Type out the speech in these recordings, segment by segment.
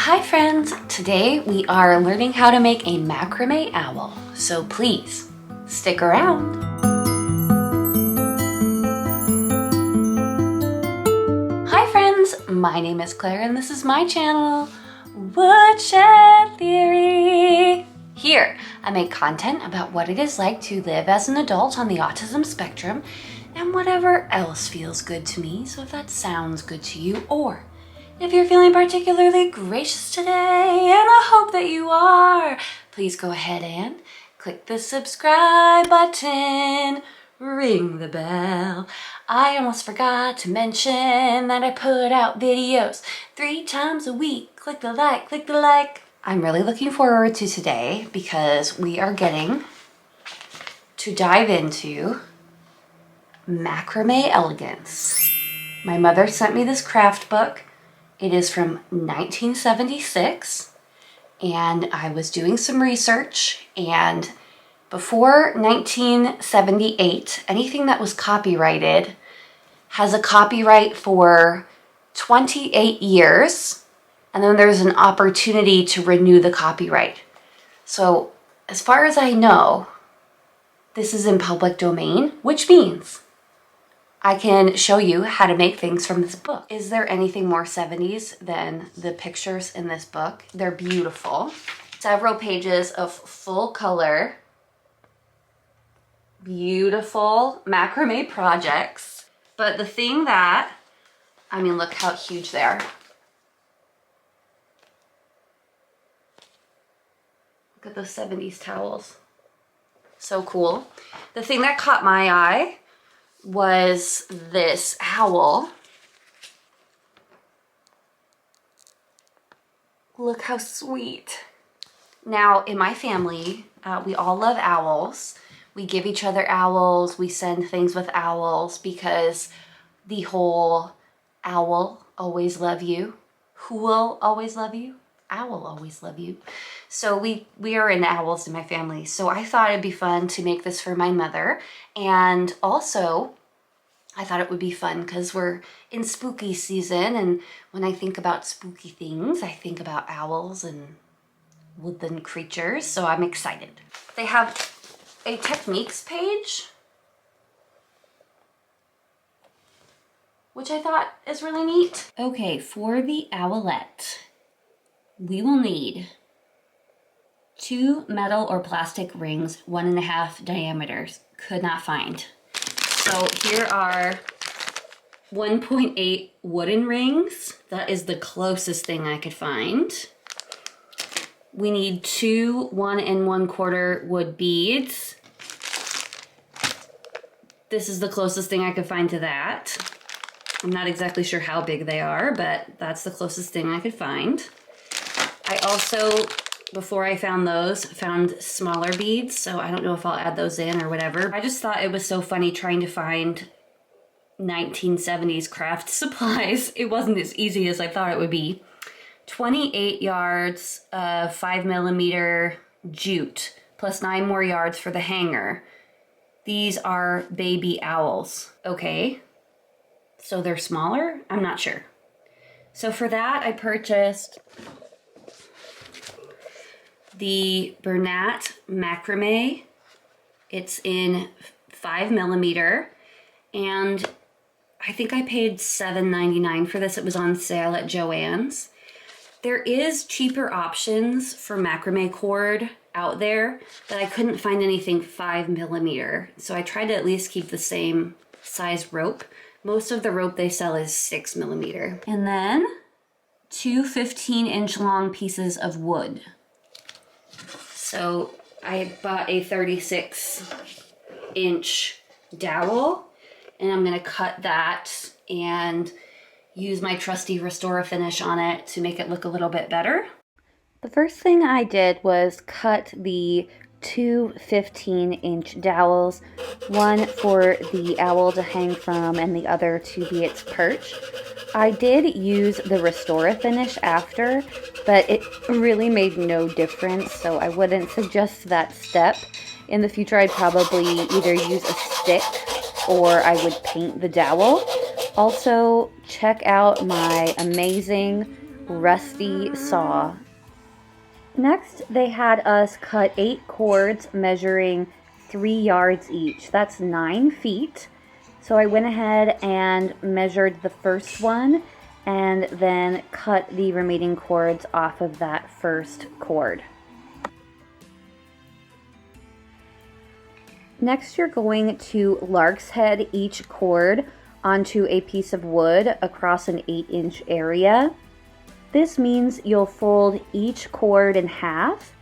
Hi friends! Today we are learning how to make a macrame owl, so please stick around. Hi friends! My name is Claire and this is my channel, Woodshed Theory. Here I make content about what it is like to live as an adult on the autism spectrum and whatever else feels good to me, so if that sounds good to you, or if you're feeling particularly gracious today, and I hope that you are, please go ahead and click the subscribe button, ring the bell. I almost forgot to mention that I put out videos 3 times a week. Click the like, click the like. I'm really looking forward to today because we are getting to dive into Macrame Elegance. My mother sent me this craft book. It is from 1976, and I was doing some research, and before 1978, anything that was copyrighted has a copyright for 28 years, and then there's an opportunity to renew the copyright. So as far as I know, this is in public domain, which means I can show you how to make things from this book. Is there anything more 70s than the pictures in this book? They're beautiful. Several pages of full color, beautiful macrame projects. But the thing that, I mean, look how huge they are. Look at those 70s towels. So cool. The thing that caught my eye was this owl. Look how sweet. Now, in my family, we all love owls. We give each other owls. We send things with owls because the whole owl always love you. Who will always love you? I will always love you. So we are into owls in my family. So I thought it'd be fun to make this for my mother. And also, I thought it would be fun because we're in spooky season. And when I think about spooky things, I think about owls and woodland creatures. So I'm excited. They have a techniques page, which I thought is really neat. Okay, for the owlette, we will need 2 metal or plastic rings, 1.5 diameters. Could not find. So here are 1.8 wooden rings. That is the closest thing I could find. We need 2 1 1/4 wood beads. This is the closest thing I could find to that. I'm not exactly sure how big they are, but that's the closest thing I could find. I also, before I found those, found smaller beads, so I don't know if I'll add those in or whatever. I just thought it was so funny trying to find 1970s craft supplies. It wasn't as easy as I thought it would be. 28 yards of 5mm jute, plus 9 more yards for the hanger. These are baby owls, okay? So they're smaller? I'm not sure. So for that, I purchased the Bernat Macrame. It's in 5mm, and I think I paid $7.99 for this. It was on sale at Joann's. There is cheaper options for macrame cord out there, but I couldn't find anything 5mm. So I tried to at least keep the same size rope. Most of the rope they sell is 6mm. And then 2 15-inch long pieces of wood. So I bought a 36-inch dowel, and I'm gonna cut that and use my trusty Restore Finish on it to make it look a little bit better. The first thing I did was cut the 2 15-inch dowels, one for the owl to hang from and the other to be its perch. I did use the Restore Finish after, but it really made no difference, so I wouldn't suggest that step. In the future, I'd probably either use a stick or I would paint the dowel. Also, check out my amazing rusty saw. Next, they had us cut 8 cords measuring 3 yards each. That's 9 feet. So I went ahead and measured the first one and then cut the remaining cords off of that first cord. Next, you're going to lark's head each cord onto a piece of wood across an 8-inch area. This means you'll fold each cord in half,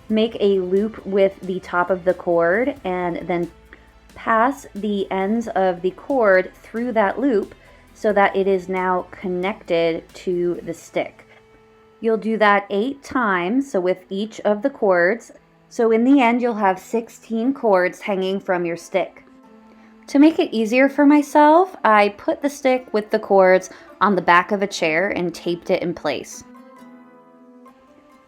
make a loop with the top of the cord, and then pass the ends of the cord through that loop so that it is now connected to the stick. You'll do that 8 times, so with each of the cords. So in the end, you'll have 16 cords hanging from your stick. To make it easier for myself, I put the stick with the cords on the back of a chair and taped it in place.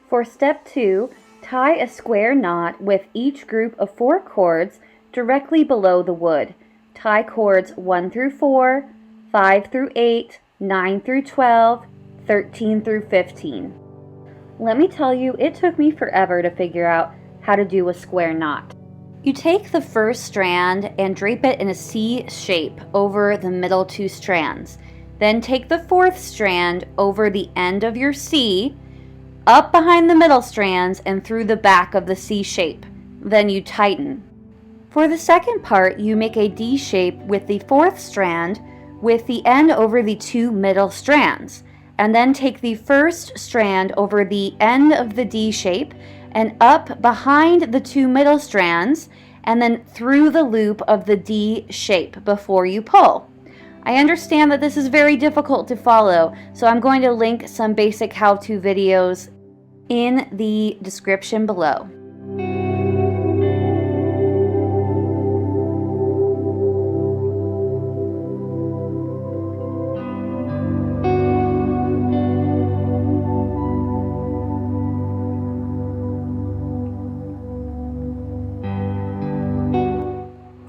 For step 2, tie a square knot with each group of 4 cords directly below the wood. Tie cords 1 through 4, 5 through 8, 9 through 12, 13 through 15. Let me tell you, it took me forever to figure out how to do a square knot. You take the first strand and drape it in a C shape over the middle 2 strands. Then take the 4th strand over the end of your C, up behind the middle strands and through the back of the C shape. Then you tighten. For the second part, you make a D shape with the 4th strand with the end over the 2 middle strands. And then take the first strand over the end of the D shape and up behind the 2 middle strands, and then through the loop of the D shape before you pull. I understand that this is very difficult to follow, so I'm going to link some basic how-to videos in the description below.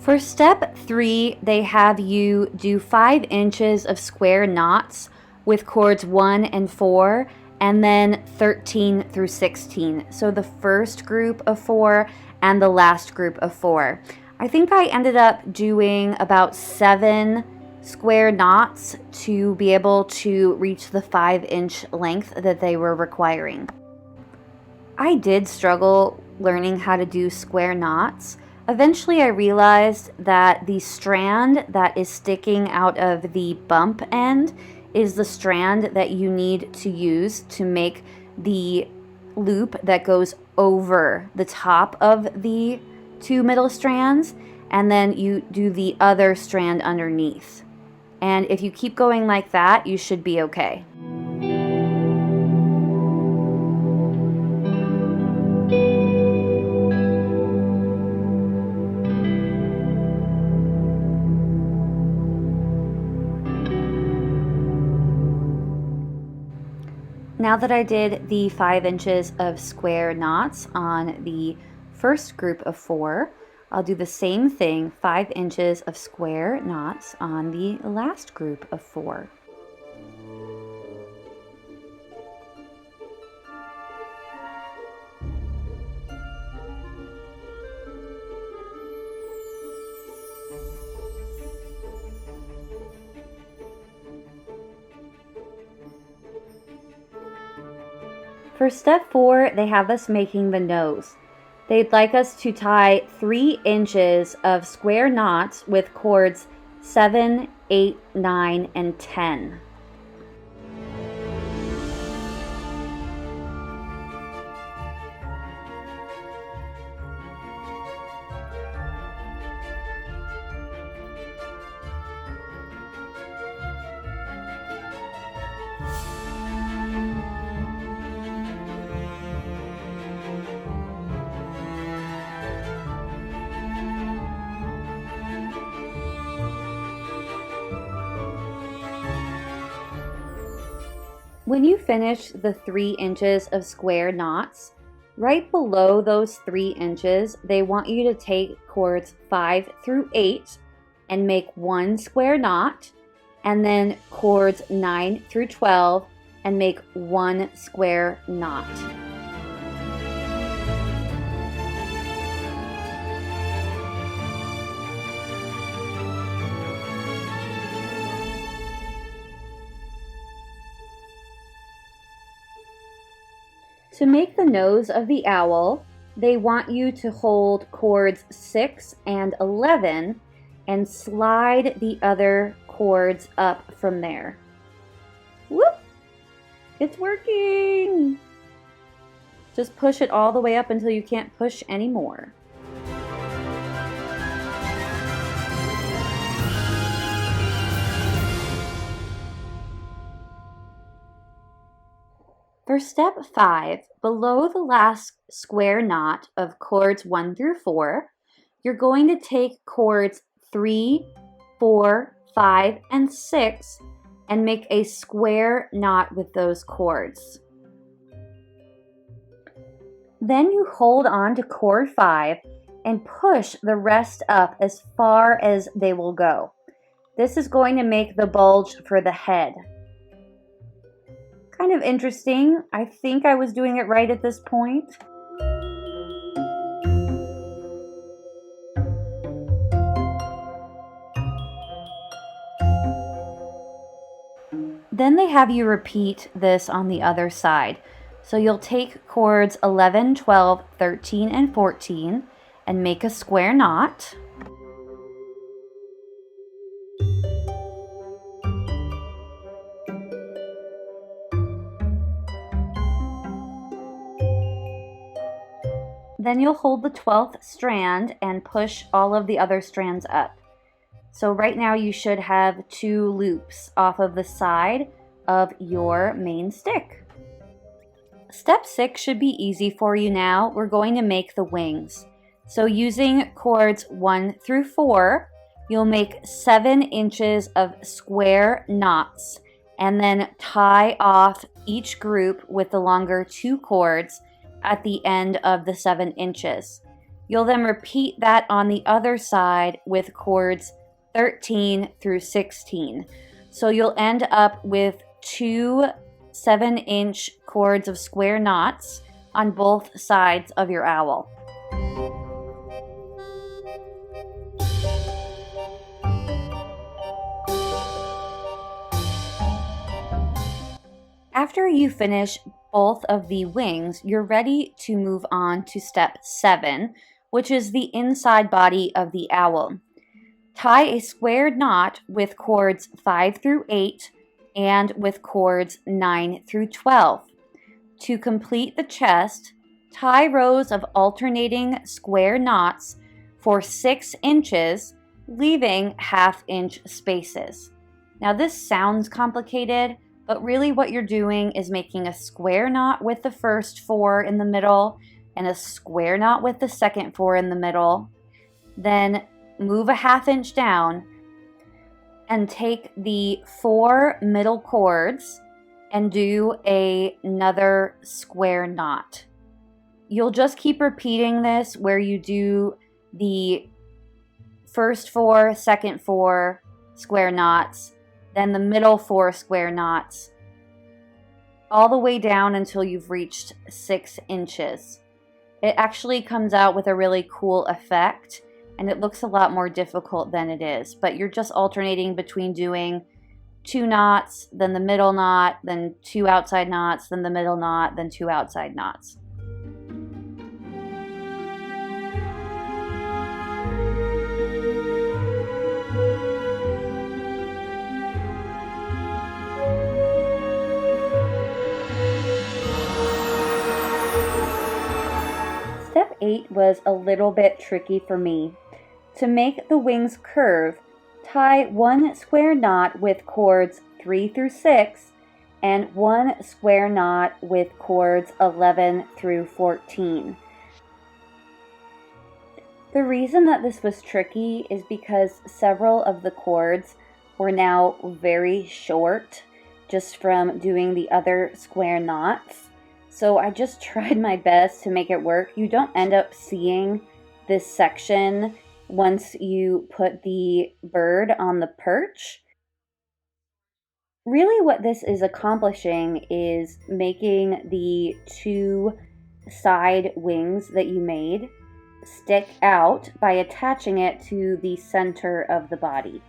For step 3, they have you do 5 inches of square knots with cords 1 and 4, and then 13 through 16. So the first group of 4 and the last group of 4. I think I ended up doing about 7 square knots to be able to reach the 5-inch length that they were requiring. I did struggle learning how to do square knots. Eventually I realized that the strand that is sticking out of the bump end is the strand that you need to use to make the loop that goes over the top of the 2 middle strands, and then you do the other strand underneath. And if you keep going like that, you should be okay. Now that I did the 5 inches of square knots on the first group of 4, I'll do the same thing, 5 inches of square knots on the last group of 4. For step 4, they have us making the nose. They'd like us to tie 3 inches of square knots with cords 7, 8, 9, and 10. When you finish the 3 inches of square knots, right below those 3 inches, they want you to take cords 5 through 8 and make 1 square knot, and then cords 9 through 12 and make 1 square knot. To make the nose of the owl, they want you to hold cords 6 and 11 and slide the other cords up from there. Whoop! It's working! Just push it all the way up until you can't push anymore. For step 5, below the last square knot of cords 1 through 4, you're going to take cords 3, 4, 5, and 6 and make a square knot with those cords. Then you hold on to cord 5 and push the rest up as far as they will go. This is going to make the bulge for the head. Kind of interesting. I think I was doing it right at this point. Then they have you repeat this on the other side. So you'll take cords 11, 12, 13, and 14 and make a square knot. Then you'll hold the 12th strand and push all of the other strands up. So right now you should have 2 loops off of the side of your main stick. Step 6 should be easy for you now. We're going to make the wings. So using cords 1 through 4, you'll make 7 inches of square knots and then tie off each group with the longer 2 cords at the end of the 7 inches. You'll then repeat that on the other side with cords 13 through 16. So you'll end up with 2 7-inch cords of square knots on both sides of your owl. After you finish both of the wings, you're ready to move on to step 7, which is the inside body of the owl. Tie a squared knot with cords 5 through 8 and with cords 9 through 12. To complete the chest, tie rows of alternating square knots for 6 inches, leaving half-inch spaces. Now this sounds complicated, but really what you're doing is making a square knot with the first 4 in the middle and a square knot with the second 4 in the middle. Then move a half-inch down and take the 4 middle cords and do another square knot. You'll just keep repeating this where you do the first 4, second 4 square knots, then the middle 4 square knots, all the way down until you've reached 6 inches. It actually comes out with a really cool effect, and it looks a lot more difficult than it is, but you're just alternating between doing 2 knots, then the middle knot, then 2 outside knots, then the middle knot, then 2 outside knots. Step 8 was a little bit tricky for me. To make the wings curve, tie 1 square knot with cords 3 through 6 and 1 square knot with cords 11 through 14. The reason that this was tricky is because several of the cords were now very short just from doing the other square knots. So I just tried my best to make it work. You don't end up seeing this section once you put the bird on the perch. Really what this is accomplishing is making the two side wings that you made stick out by attaching it to the center of the body.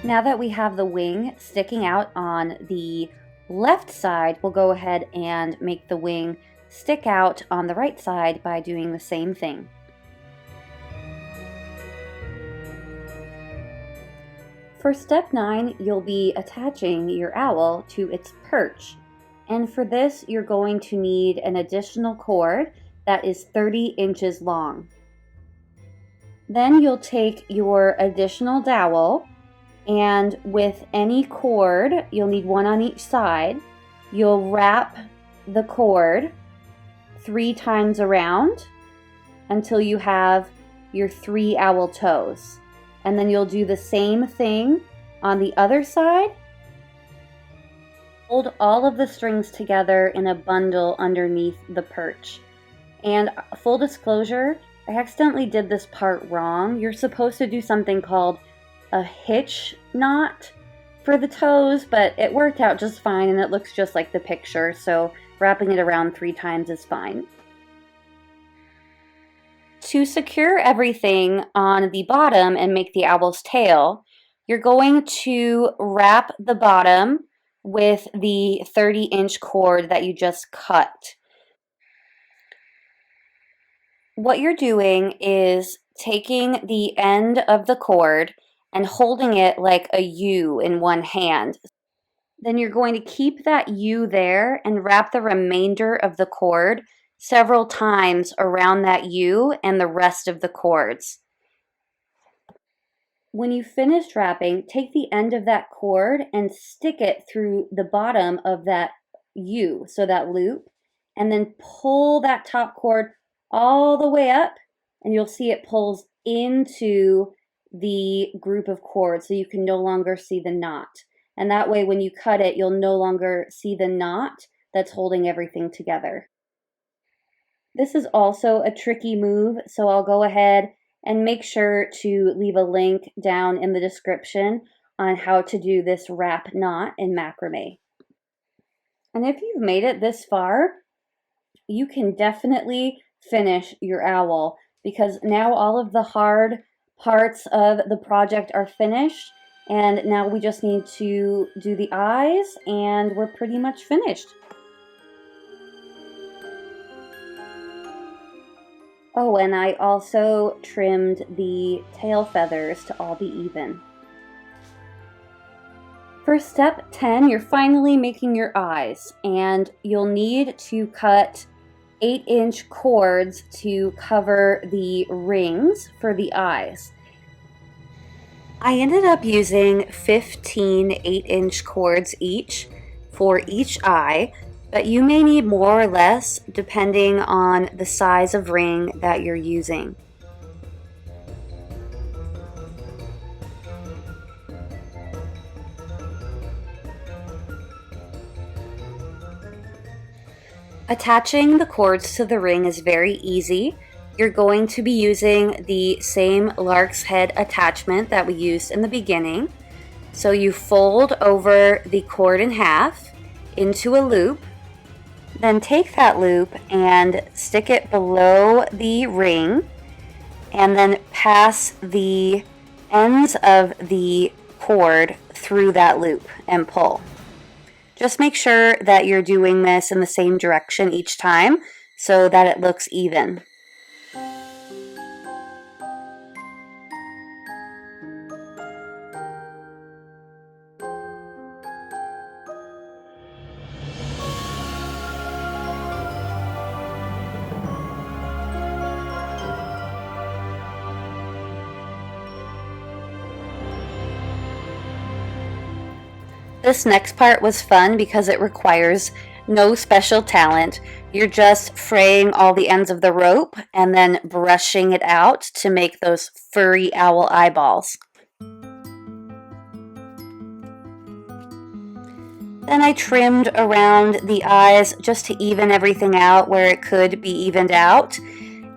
Now that we have the wing sticking out on the left side, we'll go ahead and make the wing stick out on the right side by doing the same thing. For step 9, you'll be attaching your owl to its perch. And for this, you're going to need an additional cord that is 30 inches long. Then you'll take your additional dowel, and with any cord, you'll need one on each side, you'll wrap the cord 3 times around until you have your 3 owl toes. And then you'll do the same thing on the other side. Hold all of the strings together in a bundle underneath the perch. And full disclosure, I accidentally did this part wrong. You're supposed to do something called a hitch knot for the toes, but it worked out just fine and it looks just like the picture, so wrapping it around 3 times is fine. To secure everything on the bottom and make the owl's tail, you're going to wrap the bottom with the 30-inch cord that you just cut. What you're doing is taking the end of the cord and holding it like a U in one hand. Then you're going to keep that U there and wrap the remainder of the cord several times around that U and the rest of the cords. When you finished wrapping, take the end of that cord and stick it through the bottom of that U, so that loop, and then pull that top cord all the way up, and you'll see it pulls into the group of cords, so you can no longer see the knot. And that way, when you cut it, you'll no longer see the knot that's holding everything together. This is also a tricky move, so I'll go ahead and make sure to leave a link down in the description on how to do this wrap knot in macrame. And if you've made it this far, you can definitely finish your owl, because now all of the hard parts of the project are finished, and now we just need to do the eyes and we're pretty much finished. Oh, and I also trimmed the tail feathers to all be even. For step 10, you're finally making your eyes, and you'll need to cut 8-inch cords to cover the rings for the eyes. I ended up using 15 8-inch cords each for each eye, but you may need more or less depending on the size of ring that you're using. Attaching the cords to the ring is very easy. You're going to be using the same lark's head attachment that we used in the beginning. So you fold over the cord in half into a loop. Then take that loop and stick it below the ring, and then pass the ends of the cord through that loop and pull. Just make sure that you're doing this in the same direction each time so that it looks even. This next part was fun because it requires no special talent. You're just fraying all the ends of the rope and then brushing it out to make those furry owl eyeballs. Then I trimmed around the eyes just to even everything out where it could be evened out.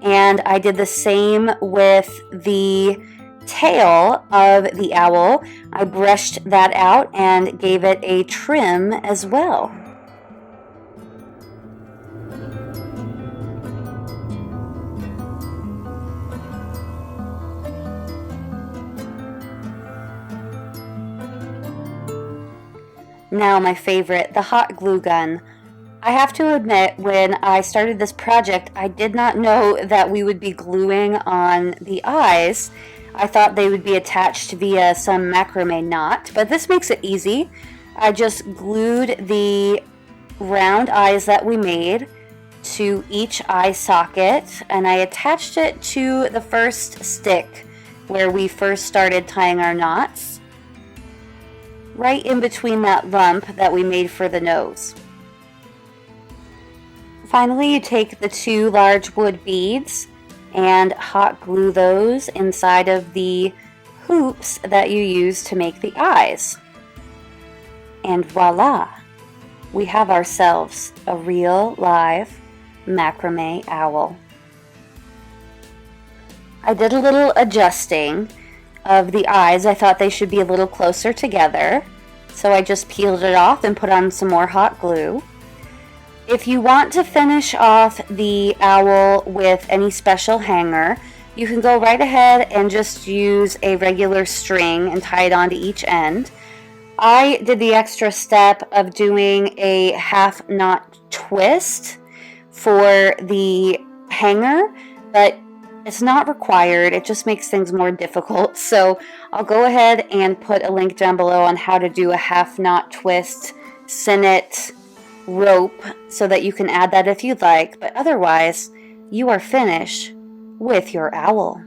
And I did the same with the tail of the owl. I brushed that out and gave it a trim as well. Now my favorite, the hot glue gun. I have to admit, when I started this project, I did not know that we would be gluing on the eyes. I thought they would be attached via some macrame knot, but this makes it easy. I just glued the round eyes that we made to each eye socket, and I attached it to the first stick where we first started tying our knots, right in between that lump that we made for the nose. Finally, you take the 2 large wood beads and hot glue those inside of the hoops that you use to make the eyes. And voila! We have ourselves a real live macrame owl. I did a little adjusting of the eyes. I thought they should be a little closer together, so I just peeled it off and put on some more hot glue. If you want to finish off the owl with any special hanger, you can go right ahead and just use a regular string and tie it onto each end. I did the extra step of doing a half knot twist for the hanger, but it's not required. It just makes things more difficult. So I'll go ahead and put a link down below on how to do a half knot twist sinnet rope so that you can add that if you'd like. But otherwise, you are finished with your owl.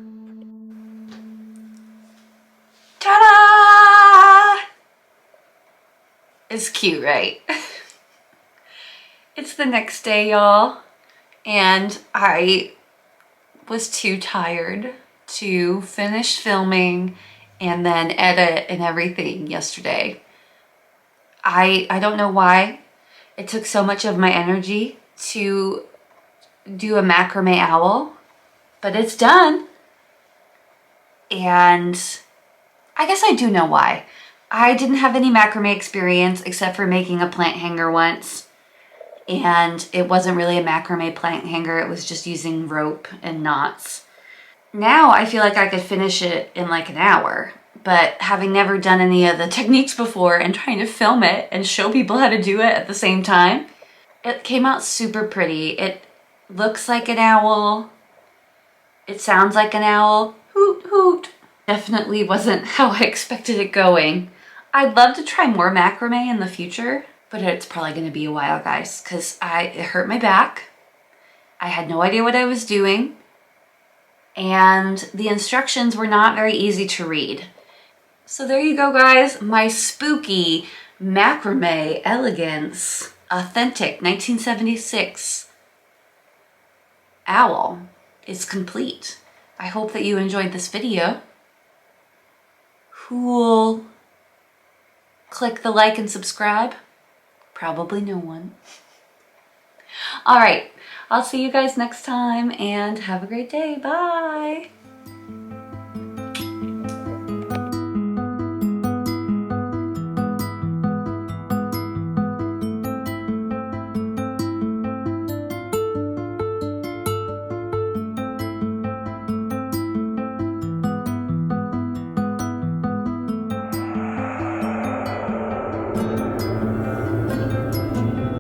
Ta-da! It's cute, right? It's the next day, y'all, and I was too tired to finish filming and then edit and everything yesterday. I don't know why it took so much of my energy to do a macrame owl, but it's done. And I guess I do know why. I didn't have any macrame experience except for making a plant hanger once. And it wasn't really a macrame plant hanger, it was just using rope and knots. Now I feel like I could finish it in like an hour, but having never done any of the techniques before and trying to film it and show people how to do it at the same time, it came out super pretty. It looks like an owl, it sounds like an owl, hoot hoot. Definitely wasn't how I expected it going. I'd love to try more macrame in the future, but it's probably gonna be a while, guys, because it hurt my back. I had no idea what I was doing, and the instructions were not very easy to read. So there you go, guys. My spooky Macrame Elegance authentic 1976 owl is complete. I hope that you enjoyed this video. Who'll click the like and subscribe? Probably no one. All right, I'll see you guys next time and have a great day. Bye.